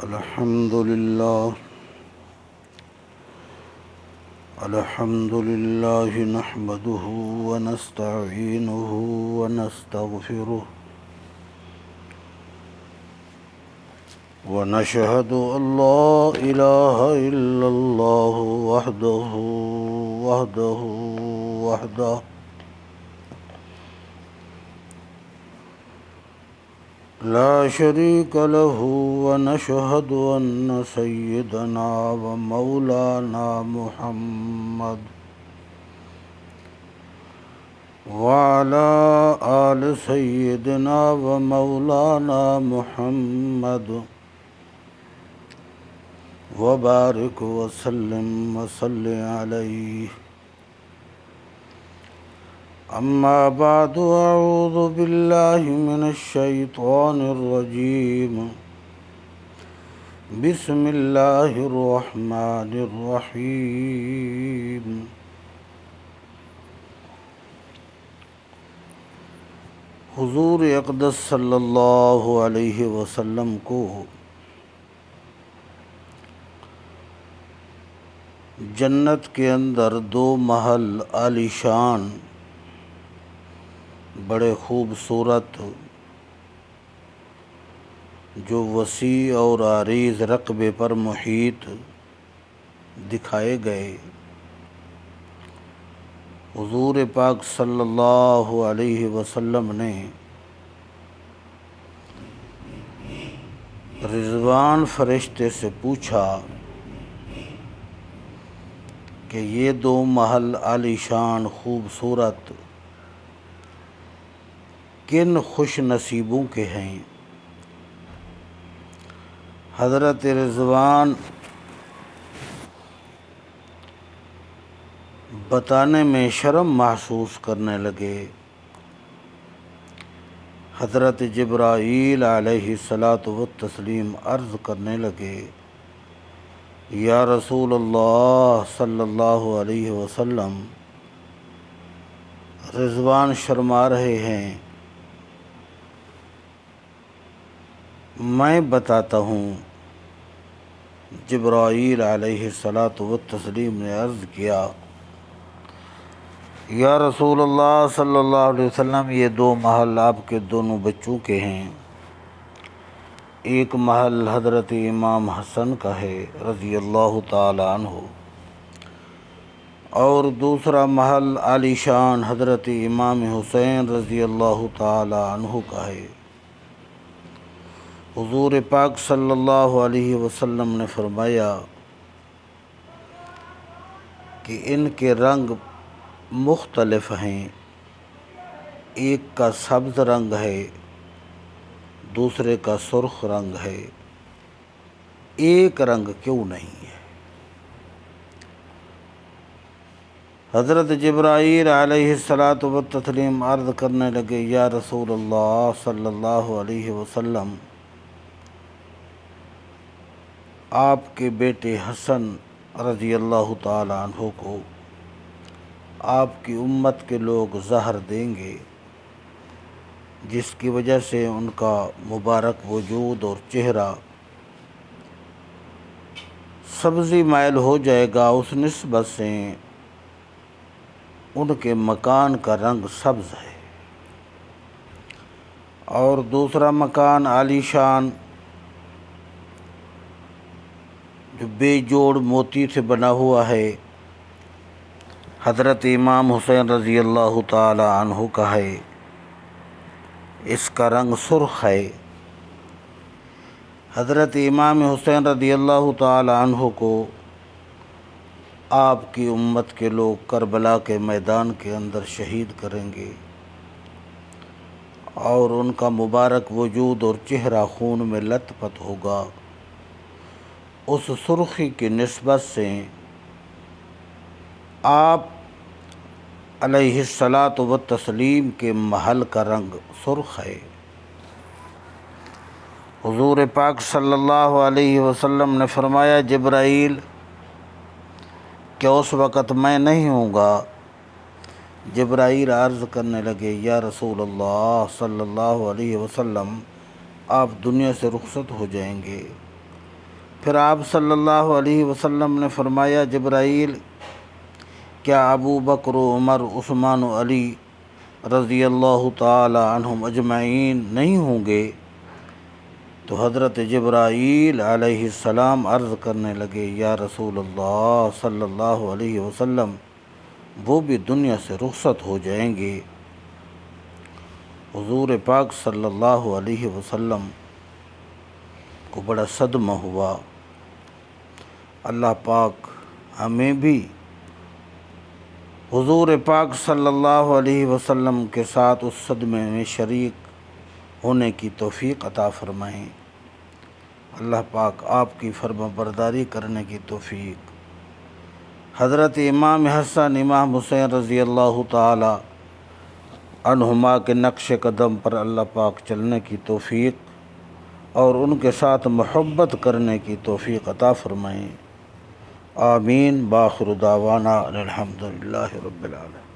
الحمد لله نحمده ونستعينه ونستغفره ونشهد أن لا إله إلا الله وحده لا شريك له ونشهد أن سيدنا ومولانا محمد وعلى آل سيدنا ومولانا محمد وبارك وسلم وصل عليه. أما بعد، أعوذ بالله من الشيطان الرجيم. بسم الله الرحمن الرحيم. حضور اقدس صلی اللہ علیہ وسلم کو جنت کے اندر 2 محل عالیشان بڑے خوبصورت جو وسیع اور عریض رقبے پر محیط دکھائے گئے. حضور پاک صلی اللہ علیہ وسلم نے رضوان فرشتے سے پوچھا کہ یہ 2 محل عالیشان خوبصورت کن خوش نصیبوں کے ہیں؟ حضرت رضوان بتانے میں شرم محسوس کرنے لگے. حضرت جبرائیل علیہ الصلاۃ والتسلیم عرض کرنے لگے، یا رسول اللہ صلی اللہ علیہ وسلم، رضوان شرما رہے ہیں، میں بتاتا ہوں. جبرائیل علیہ الصلاۃ والتسلیم نے عرض کیا، یا رسول اللہ صلی اللہ علیہ وسلم، یہ 2 محل آپ کے دونوں بچوں کے ہیں. ایک محل حضرت امام حسن کا ہے رضی اللہ تعالی عنہ، اور دوسرا محل عالیشان حضرت امام حسین رضی اللہ تعالی عنہ کا ہے. حضور پاک صلی اللہ علیہ وسلم نے فرمایا کہ ان کے رنگ مختلف ہیں. ایک کا سبز رنگ ہے، دوسرے کا سرخ رنگ ہے، ایک رنگ کیوں نہیں ہے؟ حضرت جبرائیل علیہ الصلاۃ والتسلیم عرض کرنے لگے، یا رسول اللہ صلی اللہ علیہ وسلم، آپ کے بیٹے حسن رضی اللہ تعالی عنہ کو آپ کی امت کے لوگ زہر دیں گے، جس کی وجہ سے ان کا مبارک وجود اور چہرہ سبزی مائل ہو جائے گا. اس نسبت سے ان کے مکان کا رنگ سبز ہے. اور دوسرا مکان عالیشان جو بے جوڑ موتی سے بنا ہوا ہے، حضرت امام حسین رضی اللہ تعالی عنہ کا ہے. اس کا رنگ سرخ ہے. حضرت امام حسین رضی اللہ تعالی عنہ کو آپ کی امت کے لوگ کربلا کے میدان کے اندر شہید کریں گے، اور ان کا مبارک وجود اور چہرہ خون میں لت پت ہوگا. اس سرخی کی نسبت سے آپ علیہ الصلاۃ والتسلیم کے محل کا رنگ سرخ ہے. حضور پاک صلی اللہ علیہ وسلم نے فرمایا، جبرائیل، کہ اس وقت میں نہیں ہوں گا. جبرائیل عرض کرنے لگے، یا رسول اللہ صلی اللہ علیہ وسلم، آپ دنیا سے رخصت ہو جائیں گے. پھر آپ صلی اللہ علیہ وسلم نے فرمایا جبرائیل کیا ابو بکر و عمر عثمان و علی رضی اللہ تعالی عنہم اجمعین نہیں ہوں گے؟ تو حضرت جبرائیل علیہ السلام عرض کرنے لگے یا رسول اللہ صلی اللہ علیہ وسلم وہ بھی دنیا سے رخصت ہو جائیں گے۔ حضور پاک صلی اللہ علیہ وسلم کو بڑا صدمہ ہوا۔ اللہ پاک ہمیں بھی حضور پاک صلی اللہ علیہ وسلم کے ساتھ اس صدمے میں شریک ہونے کی توفیق عطا فرمائیں۔ اللہ پاک آپ کی فرما برداری کرنے کی توفیق، حضرت امام حسن امام حسین رضی اللہ تعالی عنہما کے نقش قدم پر اللہ پاک چلنے کی توفیق اور ان کے ساتھ محبت کرنے کی توفیق عطا فرمائیں۔ آمین۔ بآخر دعوانا الحمدللہ رب العالمین۔